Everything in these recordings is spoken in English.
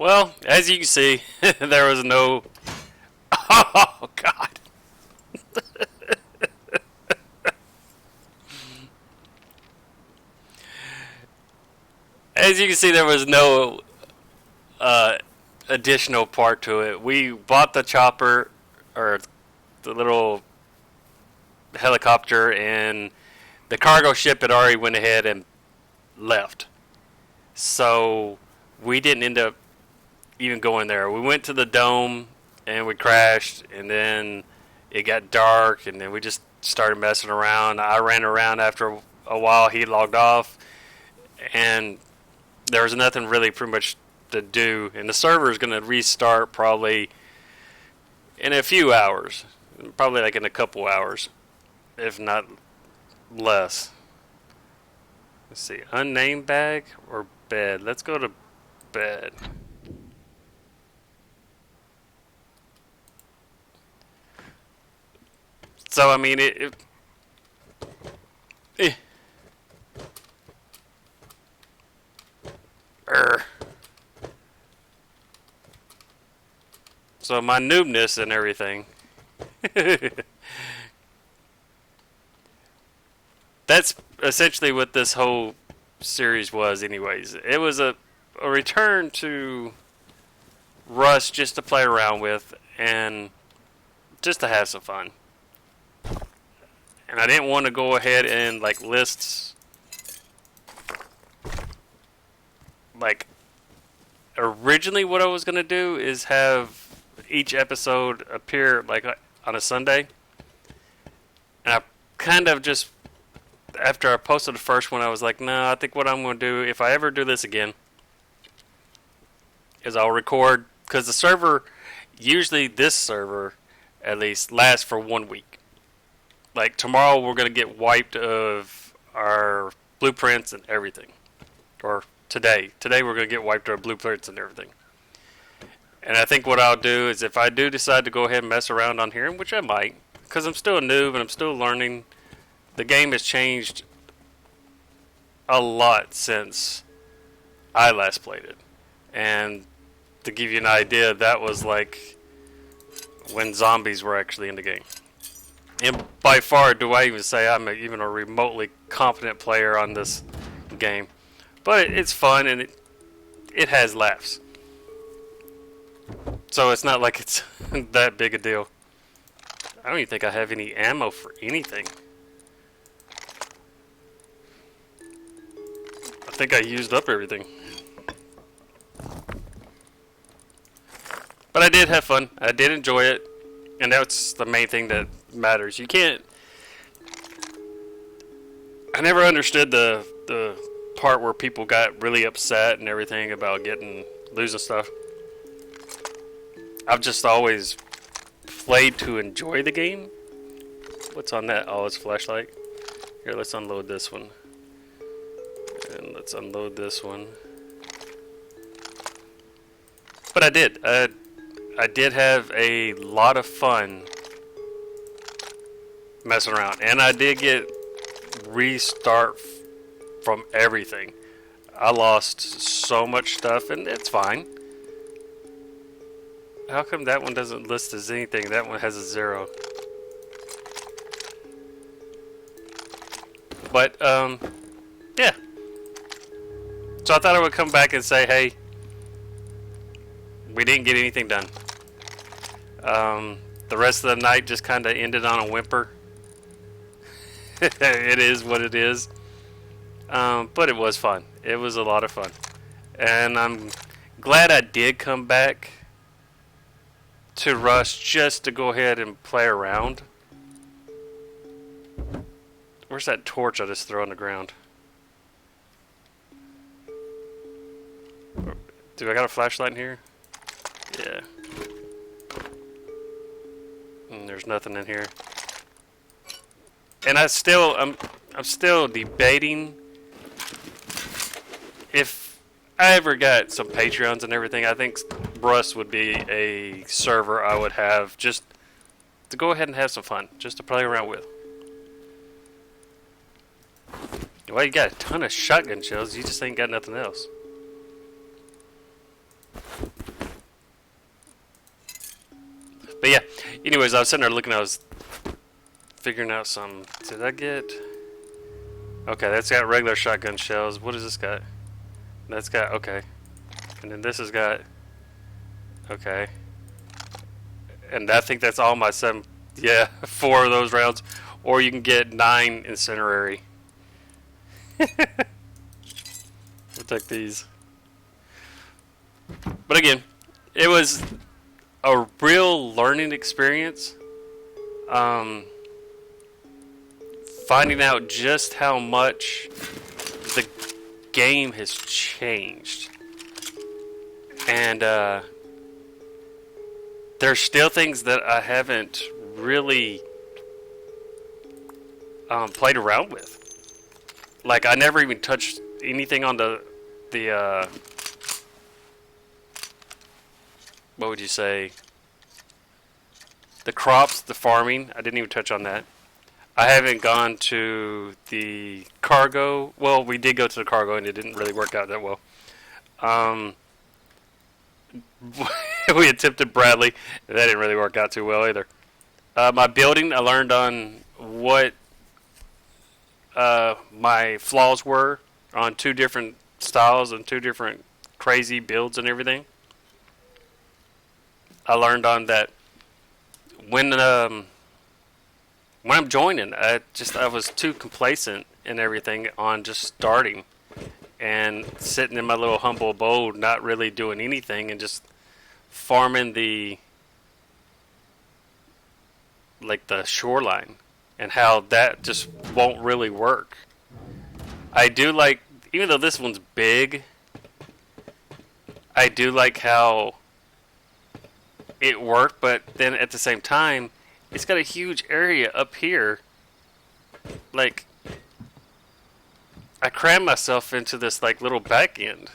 Well, as you can see, there was no. Oh God! As you can see, there was no uh, additional part to it. We bought the chopper or the little helicopter, and the cargo ship had already went ahead and left. So we didn't end up even going there. We went to the dome and we crashed, and then it got dark, and then we just started messing around. I ran around after a while. He logged off, and there was nothing really pretty much to do. And the server is going to restart probably in a few hours, probably like in a couple hours, if not less. Let's see, unnamed bag or bed. Let's go to bed. So I mean, eh. So my noobness and everything. That's essentially what this whole series was anyways. It was a return to Rust just to play around with and just to have some fun. And I didn't want to go ahead and like lists like originally what I was going to do is have each episode appear like on a Sunday. And I kind of just after I posted the first one, I was like, no, I think what I'm going to do, if I ever do this again, is I'll record, because the server, usually this server, at least, lasts for 1 week. Like, tomorrow we're going to get wiped of our blueprints and everything. Or today. Today we're going to get wiped of our blueprints and everything. And I think what I'll do is if I do decide to go ahead and mess around on here, which I might, because I'm still a noob and I'm still learning. The game has changed a lot since I last played it. And to give you an idea, that was like when zombies were actually in the game. And by far, do I even say I'm even a remotely competent player on this game. But it's fun and it has laughs. So it's not like it's that big a deal. I don't even think I have any ammo for anything. I think I used up everything. But I did have fun. I did enjoy it. And that's the main thing that matters. You can't... I never understood the part where people got really upset and everything about losing stuff. I've just always played to enjoy the game. What's on that? Oh, it's a flashlight. Here, let's unload this one. And let's unload this one. But I did. I did have a lot of fun messing around. And I did get restart from everything. I lost so much stuff, and it's fine. How come that one doesn't list as anything? That one has a 0. But, yeah. So I thought I would come back and say, hey, we didn't get anything done. The rest of the night just kind of ended on a whimper. It is what it is. But it was fun. It was a lot of fun. And I'm glad I did come back to Rust just to go ahead and play around. Where's that torch I just threw on the ground? Do I got a flashlight in here? Yeah. And there's nothing in here. And I'm still debating if I ever got some Patreons and everything. I think Rust would be a server I would have just to go ahead and have some fun, just to play around with. Well, you got a ton of shotgun shells. You just ain't got nothing else. But yeah, anyways, I was sitting there looking. I was figuring out some. Did I get? Okay, that's got regular shotgun shells. What has this got? That's got okay, and then this has got okay, and I think that's all my 7. Yeah, 4 of those rounds, or you can get 9 incinerary. We'll take these. But again, it was a real learning experience. Finding out just how much the game has changed. And there's still things that I haven't really played around with. Like, I never even touched anything on the what would you say? The crops, the farming. I didn't even touch on that. I haven't gone to the cargo. Well, we did go to the cargo, and it didn't really work out that well. We attempted Bradley, and that didn't really work out too well either. My building, I learned on what my flaws were on 2 different styles and 2 different crazy builds and everything. I learned on that when I'm joining, I was too complacent and everything on just starting and sitting in my little humble abode, not really doing anything and just farming the shoreline, and how that just won't really work. I do like, even though this one's big, I do like how it worked, but then at the same time, it's got a huge area up here. Like, I crammed myself into this like little back end,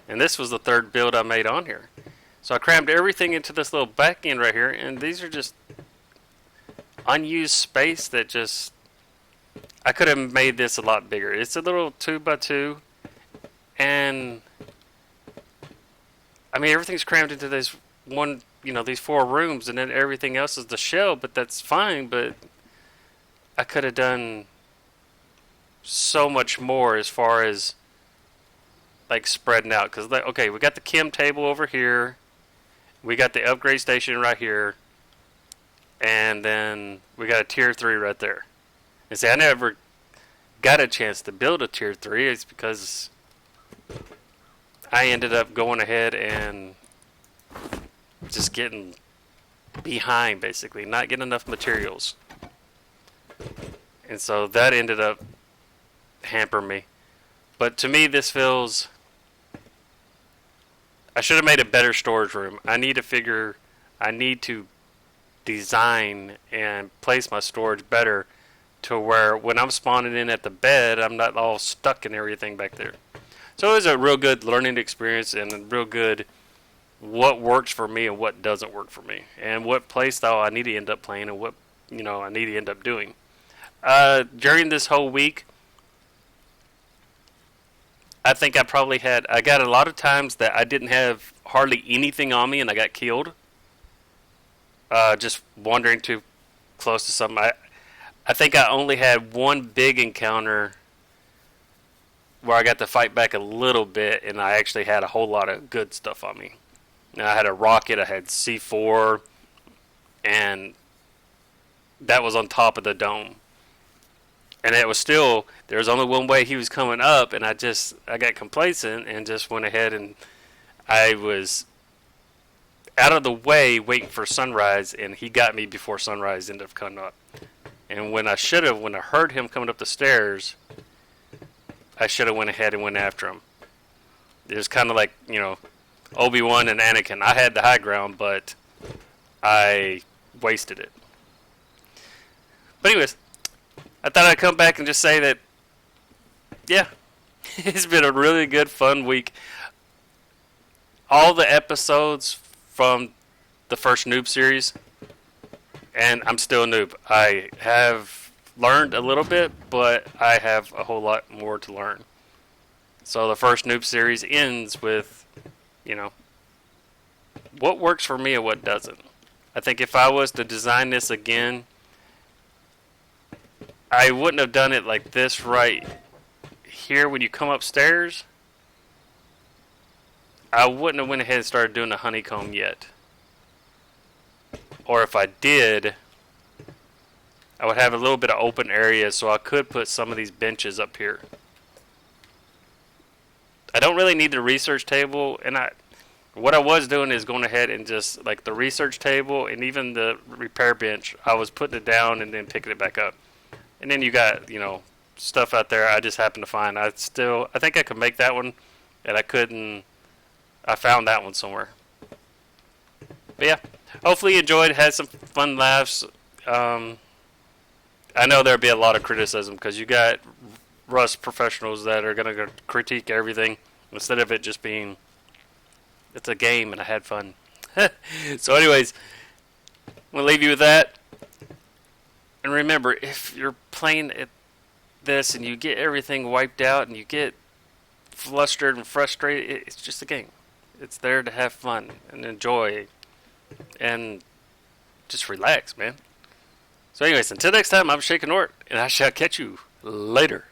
and this was the 3rd build I made on here. So I crammed everything into this little back end right here, and these are just unused space that just, I could have made this a lot bigger. It's a little 2x2, and I mean, everything's crammed into this one, these 4 rooms, and then everything else is the shell, but that's fine. But I could have done so much more as far as like spreading out. Because, okay, we got the chem table over here, we got the upgrade station right here, and then we got a tier 3 right there. And see, I never got a chance to build a tier 3. It's because I ended up going ahead and just getting behind, basically, not getting enough materials. And so that ended up hampering me. But to me, this feels, I should have made a better storage room. I need to design and place my storage better to where when I'm spawning in at the bed, I'm not all stuck in everything back there. So it was a real good learning experience, and a real good what works for me and what doesn't work for me, and what playstyle I need to end up playing, and what I need to end up doing. During this whole week, I think I got a lot of times that I didn't have hardly anything on me and I got killed. Just wandering too close to something. I think I only had one big encounter where I got to fight back a little bit, and I actually had a whole lot of good stuff on me. Now, I had a rocket, I had C4, and that was on top of the dome. And it was still, there was only one way he was coming up, and I got complacent and just went ahead, and I was out of the way waiting for sunrise, and he got me before sunrise ended up coming up. And when I heard him coming up the stairs, I should have went ahead and went after him. It was kind of like, Obi-Wan and Anakin. I had the high ground, but I wasted it. But anyways, I thought I'd come back and just say that, yeah, it's been a really good, fun week. All the episodes from the first Noob series, and I'm still a noob. I have learned a little bit, but I have a whole lot more to learn. So the first Noob series ends with, what works for me and what doesn't. I think if I was to design this again, I wouldn't have done it like this right here when you come upstairs. I wouldn't have went ahead and started doing the honeycomb yet. Or if I did, I would have a little bit of open area so I could put some of these benches up here. I don't really need the research table, and what I was doing is going ahead and just like the research table and even the repair bench, I was putting it down and then picking it back up. And then you got, stuff out there I just happened to find. I think I could make that one, and I couldn't. I found that one somewhere. But yeah, hopefully you enjoyed, had some fun laughs. I know there'll be a lot of criticism because you got Rust professionals that are going to critique everything instead of it just being, it's a game and I had fun. So anyways, I'm going to leave you with that. And remember, if you're playing at this and you get everything wiped out and you get flustered and frustrated, it's just a game. It's there to have fun and enjoy and just relax, man. So anyways, until next time, I'm ShakenNORT, and I shall catch you later.